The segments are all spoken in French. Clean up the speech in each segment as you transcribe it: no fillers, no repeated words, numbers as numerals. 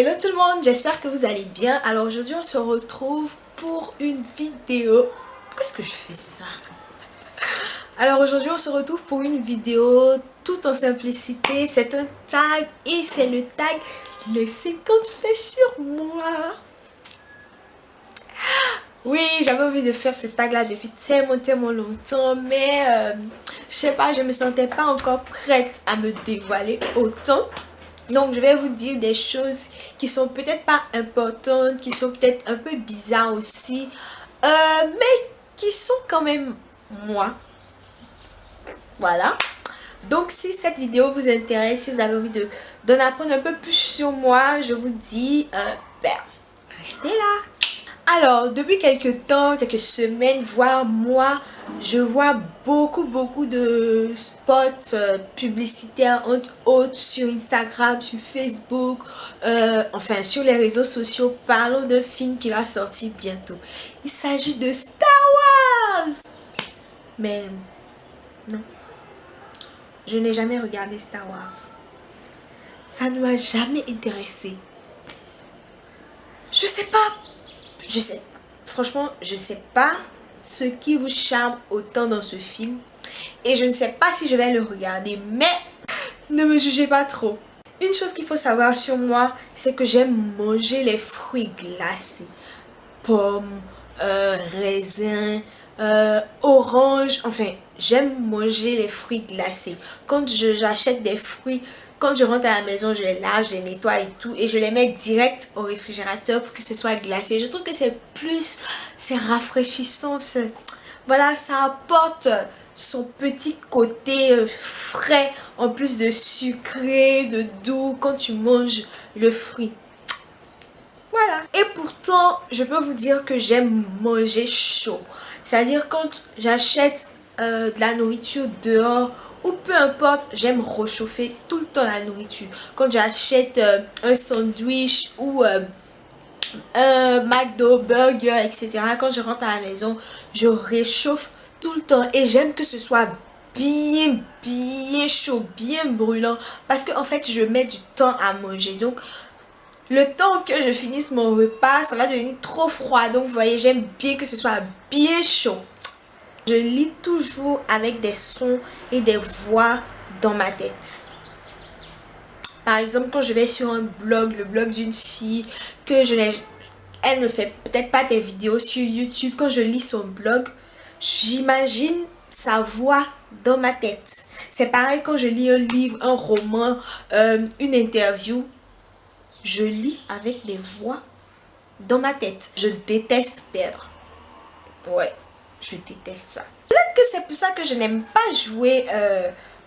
Hello tout le monde, j'espère que vous allez bien. Alors aujourd'hui on se retrouve pour une vidéo. Pourquoi est-ce que je fais ça? Alors aujourd'hui on se retrouve pour une vidéo tout en simplicité. C'est un tag et c'est le tag les 50 faits sur moi. Oui, j'avais envie de faire ce tag là depuis tellement longtemps, mais je sais pas, je me sentais pas encore prête à me dévoiler autant. Donc je vais vous dire des choses qui sont peut-être pas importantes, qui sont peut-être un peu bizarres aussi, mais qui sont quand même moi. Voilà. Donc si cette vidéo vous intéresse, si vous avez envie d'en apprendre un peu plus sur moi, je vous dis, restez là. Alors, depuis quelques temps, quelques semaines, voire mois, je vois beaucoup de spots publicitaires, entre autres sur Instagram, sur Facebook, enfin sur les réseaux sociaux, parlant d'un film qui va sortir bientôt. Il s'agit de Star Wars. Mais non, je n'ai jamais regardé Star Wars. Ça ne m'a jamais intéressé. Je sais pas. Franchement, je sais pas ce qui vous charme autant dans ce film. Et je ne sais pas si je vais le regarder, mais ne me jugez pas trop. Une chose qu'il faut savoir sur moi, c'est que j'aime manger les fruits glacés. Pommes, raisins, oranges, enfin, j'aime manger les fruits glacés. Quand j'achète des fruits, quand je rentre à la maison, je les lave, je les nettoie et tout, et je les mets direct au réfrigérateur pour que ce soit glacé. Je trouve que c'est rafraîchissant, voilà, ça apporte son petit côté frais, en plus de sucré, de doux, quand tu manges le fruit. Voilà. Et pourtant, je peux vous dire que j'aime manger chaud. C'est-à-dire quand j'achète de la nourriture dehors ou peu importe, j'aime réchauffer tout le temps la nourriture. Quand j'achète un sandwich ou un McDo, burger, etc. Quand je rentre à la maison, je réchauffe tout le temps. Et j'aime que ce soit bien chaud, bien brûlant. Parce que en fait, je mets du temps à manger. Donc, le temps que je finisse mon repas, ça va devenir trop froid. Donc, vous voyez, j'aime bien que ce soit bien chaud. Je lis toujours avec des sons et des voix dans ma tête. Par exemple, quand je vais sur un blog, le blog d'une fille, elle ne fait peut-être pas des vidéos sur YouTube. Quand je lis son blog, j'imagine sa voix dans ma tête. C'est pareil quand je lis un livre, un roman, une interview. Je lis avec des voix dans ma tête. Je déteste perdre. Ouais, je déteste ça. Peut-être que c'est pour ça que je n'aime pas jouer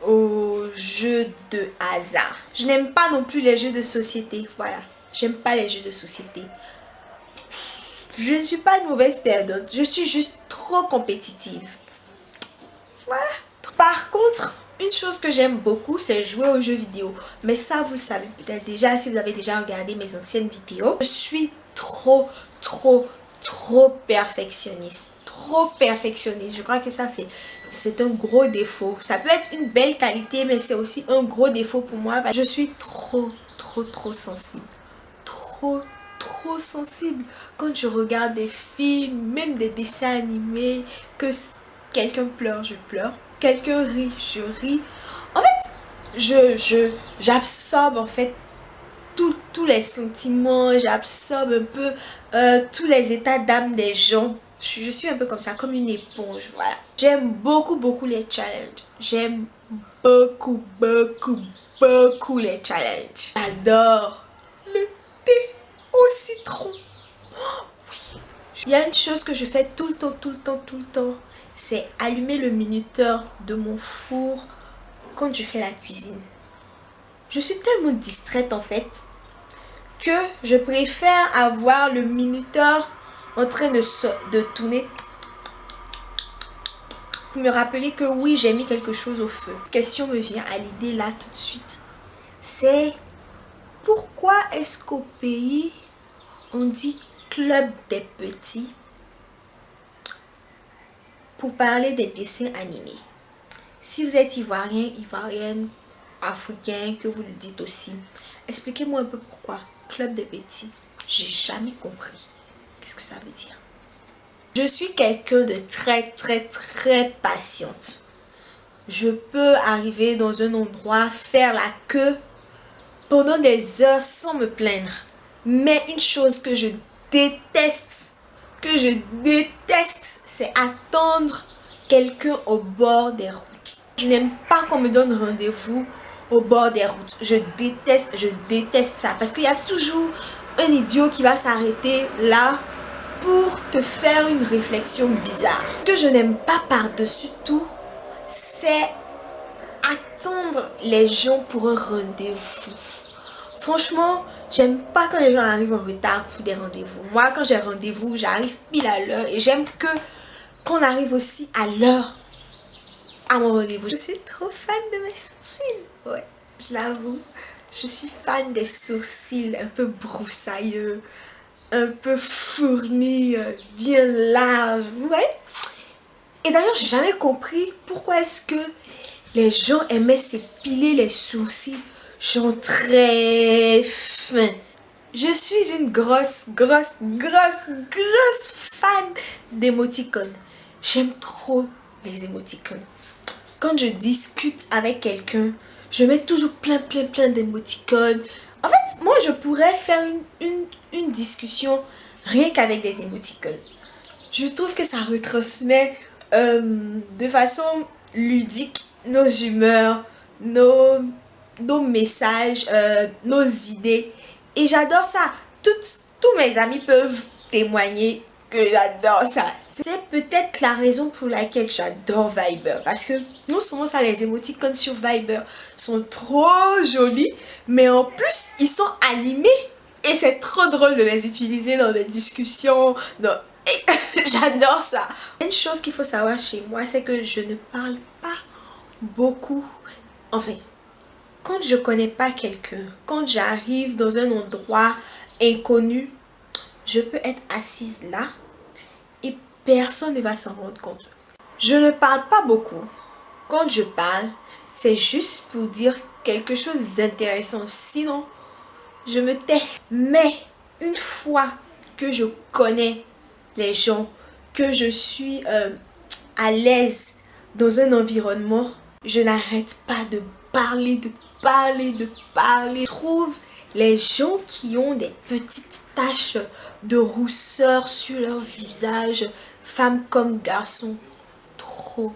aux jeux de hasard. Je n'aime pas non plus les jeux de société. Voilà, j'aime pas les jeux de société. Je ne suis pas une mauvaise perdante. Je suis juste trop compétitive. Voilà. Par contre, une chose que j'aime beaucoup, c'est jouer aux jeux vidéo. Mais ça, vous le savez peut-être déjà si vous avez déjà regardé mes anciennes vidéos. Je suis trop perfectionniste. Trop perfectionniste. Je crois que ça, c'est un gros défaut. Ça peut être une belle qualité, mais c'est aussi un gros défaut pour moi. Je suis trop sensible. Trop sensible. Quand je regarde des films, même des dessins animés, que quelqu'un pleure, je pleure. Quelqu'un rit, je ris. En fait, j'absorbe en fait tous les sentiments, j'absorbe un peu tous les états d'âme des gens. Je suis un peu comme ça, comme une éponge, voilà. J'aime beaucoup les challenges. J'aime beaucoup les challenges. J'adore le thé au citron. Oh, oui. Il y a une chose que je fais tout le temps. C'est allumer le minuteur de mon four quand je fais la cuisine. Je suis tellement distraite en fait que je préfère avoir le minuteur en train de tourner pour me rappeler que oui, j'ai mis quelque chose au feu. La question me vient à l'idée là tout de suite. C'est pourquoi est-ce qu'au pays on dit club des petits pour parler des dessins animés? Si vous êtes ivoirien, ivoirienne, africain, que vous le dites aussi, expliquez-moi un peu pourquoi. club des petits. J'ai jamais compris. Qu'est-ce que ça veut dire? Je suis quelqu'un de très patiente. Je peux arriver dans un endroit, faire la queue pendant des heures sans me plaindre. Mais une chose que je déteste, c'est attendre quelqu'un au bord des routes. Je n'aime pas qu'on me donne rendez-vous au bord des routes. Je déteste ça. Parce qu'il y a toujours un idiot qui va s'arrêter là pour te faire une réflexion bizarre. Ce que je n'aime pas par-dessus tout, c'est attendre les gens pour un rendez-vous. Franchement, j'aime pas quand les gens arrivent en retard pour des rendez-vous. Moi, quand j'ai rendez-vous, j'arrive pile à l'heure et j'aime qu'on arrive aussi à l'heure à mon rendez-vous. Je suis trop fan de mes sourcils. Ouais, je l'avoue. Je suis fan des sourcils un peu broussailleux, un peu fournis, bien larges. Ouais. Et d'ailleurs, j'ai jamais compris pourquoi est-ce que les gens aimaient s'épiler les sourcils, genre très fins. Je suis une grosse fan d'émoticônes. J'aime trop les émoticônes. Quand je discute avec quelqu'un, je mets toujours plein d'émoticônes. En fait, moi, je pourrais faire une discussion rien qu'avec des émoticônes. Je trouve que ça retransmet de façon ludique nos humeurs, nos messages, nos idées. Et j'adore ça. Tous mes amis peuvent témoigner que j'adore ça. C'est peut-être la raison pour laquelle j'adore Viber. Parce que non seulement ça, les émoticônes sur Viber sont trop jolis, mais en plus, ils sont animés. Et c'est trop drôle de les utiliser dans des discussions. J'adore ça. Une chose qu'il faut savoir chez moi, c'est que je ne parle pas beaucoup. Enfin, quand je connais pas quelqu'un, quand j'arrive dans un endroit inconnu, je peux être assise là et personne ne va s'en rendre compte. Je ne parle pas beaucoup. Quand je parle, c'est juste pour dire quelque chose d'intéressant. Sinon, je me tais. Mais une fois que je connais les gens, que je suis à l'aise dans un environnement, je n'arrête pas de parler. Je trouve les gens qui ont des petites taches de rousseur sur leur visage, femmes comme garçons, trop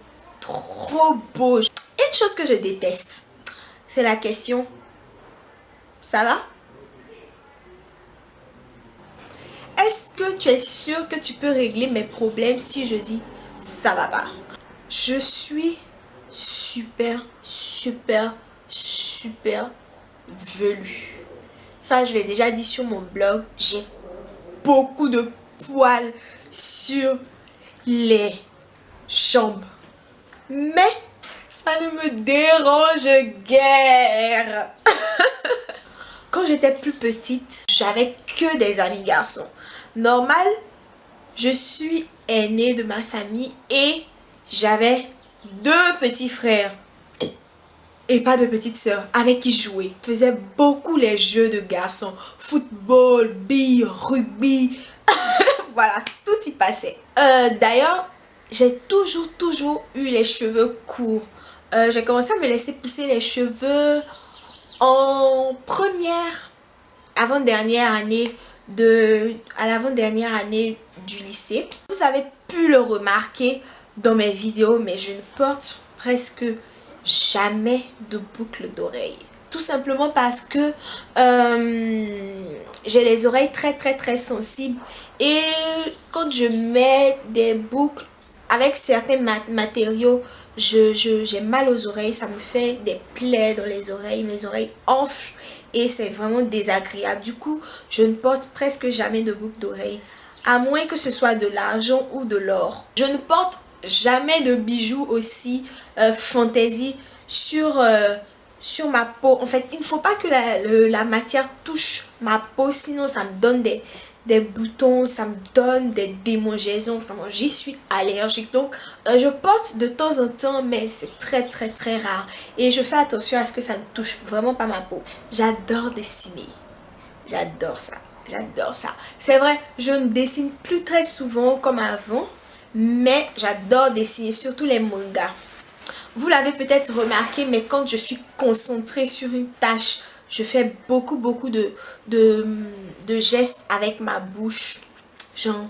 beaux. Une chose que je déteste, c'est la question « ça va ?» Est-ce que tu es sûr que tu peux régler mes problèmes si je dis « ça va pas ?» Je suis super velue. Ça, je l'ai déjà dit sur mon blog. J'ai beaucoup de poils sur les jambes. Mais ça ne me dérange guère. Quand j'étais plus petite, j'avais que des amis garçons. Normal, je suis aînée de ma famille et j'avais 2 petits frères et pas de petites sœurs avec qui jouer. Je faisais beaucoup les jeux de garçons. Football, billes, rugby. Voilà, tout y passait. D'ailleurs, j'ai toujours eu les cheveux courts. J'ai commencé à me laisser pousser les cheveux en première, avant-dernière année à l'avant-dernière année du lycée. Vous avez pu le remarquer dans mes vidéos, mais je ne porte presque jamais de boucles d'oreilles. Tout simplement parce que j'ai les oreilles très sensibles. Et quand je mets des boucles avec certains matériaux, j'ai mal aux oreilles. Ça me fait des plaies dans les oreilles. Mes oreilles enflent et c'est vraiment désagréable. Du coup, je ne porte presque jamais de boucles d'oreilles, à moins que ce soit de l'argent ou de l'or. Je ne porte jamais de bijoux aussi fantaisie sur ma peau. En fait, il ne faut pas que la matière touche ma peau, sinon ça me donne des boutons, ça me donne des démangeaisons. Vraiment, j'y suis allergique. Donc, je porte de temps en temps, mais c'est très rare. Et je fais attention à ce que ça ne touche vraiment pas ma peau. J'adore dessiner. J'adore ça. J'adore ça. C'est vrai, je ne dessine plus très souvent comme avant, mais j'adore dessiner, surtout les mangas. Vous l'avez peut-être remarqué, mais quand je suis concentrée sur une tâche, je fais beaucoup de gestes avec ma bouche. Genre...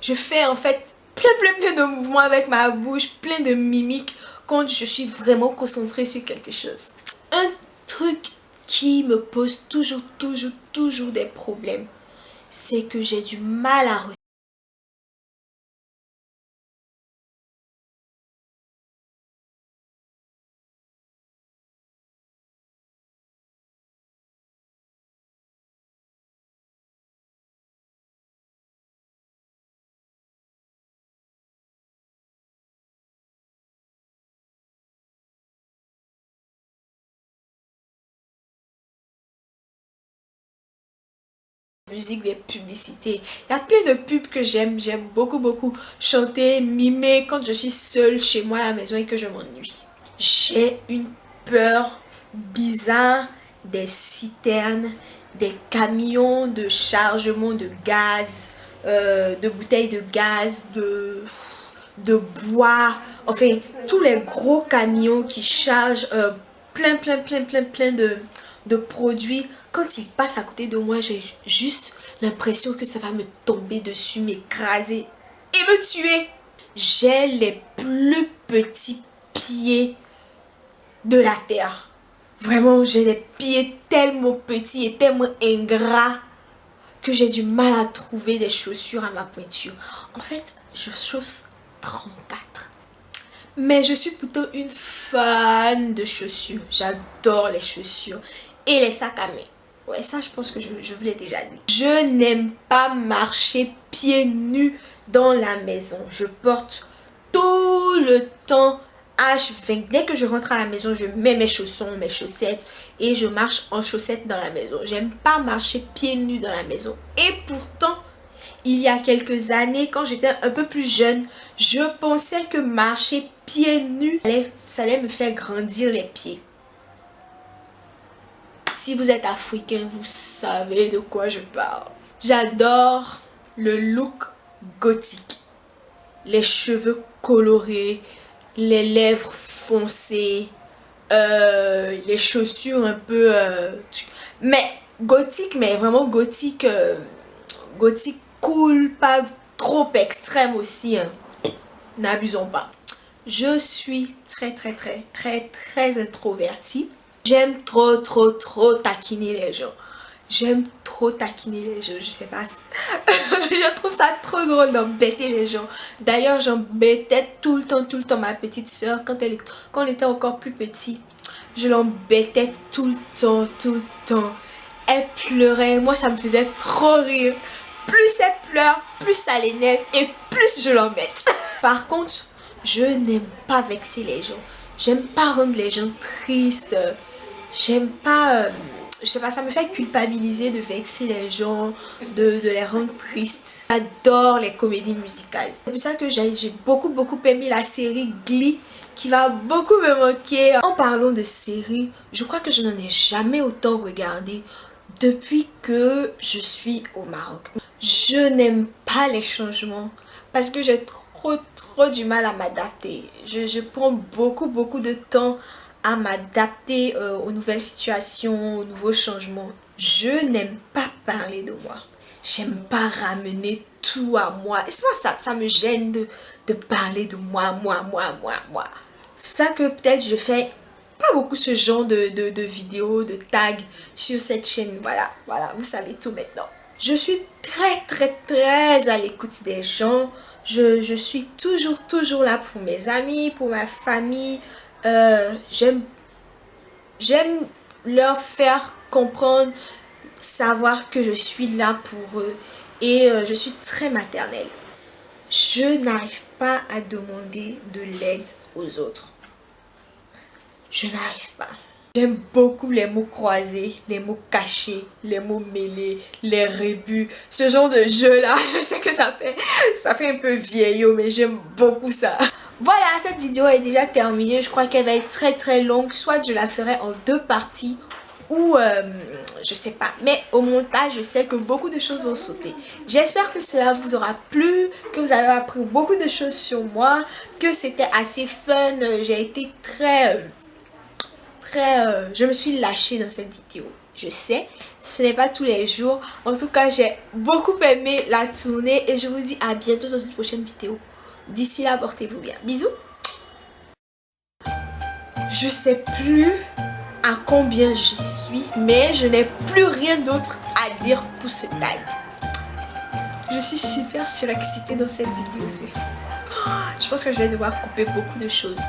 Je fais en fait plein de mouvements avec ma bouche, plein de mimiques quand je suis vraiment concentrée sur quelque chose. Un truc qui me pose toujours des problèmes, c'est que j'ai du mal à retenir. Musique des publicités. Il y a plein de pubs que j'aime. J'aime beaucoup chanter, mimer quand je suis seule chez moi à la maison et que je m'ennuie. J'ai une peur bizarre des citernes, des camions de chargement de gaz, de bouteilles de gaz, de bois, enfin tous les gros camions qui chargent plein de produits. Quand ils passent à côté de moi, j'ai juste l'impression que ça va me tomber dessus, m'écraser et me tuer. J'ai les plus petits pieds de la terre. Vraiment, j'ai des pieds tellement petits et tellement ingrats que j'ai du mal à trouver des chaussures à ma pointure. En fait, je chausse 34. Mais je suis plutôt une fan de chaussures. J'adore les chaussures et les sacs à main. Ouais, ça, je pense que je vous l'ai déjà dit. Je n'aime pas marcher pieds nus dans la maison. Je porte tout le temps H20. Dès que je rentre à la maison, je mets mes chaussons, mes chaussettes et je marche en chaussettes dans la maison. J'aime pas marcher pieds nus dans la maison. Et pourtant, il y a quelques années, quand j'étais un peu plus jeune, je pensais que marcher pieds nus, ça allait me faire grandir les pieds. Si vous êtes africain, vous savez de quoi je parle. J'adore le look gothique. Les cheveux colorés, les lèvres foncées, les chaussures un peu... mais gothique, mais vraiment gothique, gothique cool, pas trop extrême aussi. Hein. N'abusons pas. Je suis très introvertie. J'aime trop taquiner les gens. J'aime trop taquiner les gens, je sais pas. Je trouve ça trop drôle d'embêter les gens. D'ailleurs, j'embêtais tout le temps ma petite soeur quand on était encore plus petit. Je l'embêtais tout le temps. Elle pleurait, moi ça me faisait trop rire. Plus elle pleure, plus ça l'énerve et plus je l'embête. Par contre, je n'aime pas vexer les gens. J'aime pas rendre les gens tristes. J'aime pas... je sais pas, ça me fait culpabiliser de vexer les gens, de les rendre tristes. J'adore les comédies musicales. C'est pour ça que j'ai beaucoup aimé la série Glee, qui va beaucoup me manquer. En parlant de séries, je crois que je n'en ai jamais autant regardé depuis que je suis au Maroc. Je n'aime pas les changements parce que j'ai trop du mal à m'adapter. Je prends beaucoup de temps à m'adapter aux nouvelles situations, aux nouveaux changements. Je n'aime pas parler de moi. J'aime pas ramener tout à moi. Et c'est moi, ça me gêne de parler de moi. C'est pour ça que peut-être je fais pas beaucoup ce genre de vidéos, de tags sur cette chaîne. Voilà, vous savez tout maintenant. Je suis très à l'écoute des gens. Je suis toujours là pour mes amis, pour ma famille. J'aime leur faire comprendre, savoir que je suis là pour eux et je suis très maternelle. Je n'arrive pas à demander de l'aide aux autres. Je n'arrive pas. J'aime beaucoup les mots croisés, les mots cachés, les mots mêlés, les rébus, ce genre de jeu là. Je sais que ça fait un peu vieillot, mais j'aime beaucoup ça. Voilà, cette vidéo est déjà terminée. Je crois qu'elle va être très longue. Soit je la ferai en 2 parties ou je sais pas. Mais au montage, je sais que beaucoup de choses vont sauter. J'espère que cela vous aura plu, que vous avez appris beaucoup de choses sur moi, que c'était assez fun. J'ai été je me suis lâchée dans cette vidéo. Je sais, ce n'est pas tous les jours. En tout cas, j'ai beaucoup aimé la tournée et je vous dis à bientôt dans une prochaine vidéo. D'ici là, portez-vous bien. Bisous. Je sais plus à combien je suis, mais je n'ai plus rien d'autre à dire pour ce tag. Je suis super surexcitée dans cette vidéo, c'est fou. Je pense que je vais devoir couper beaucoup de choses.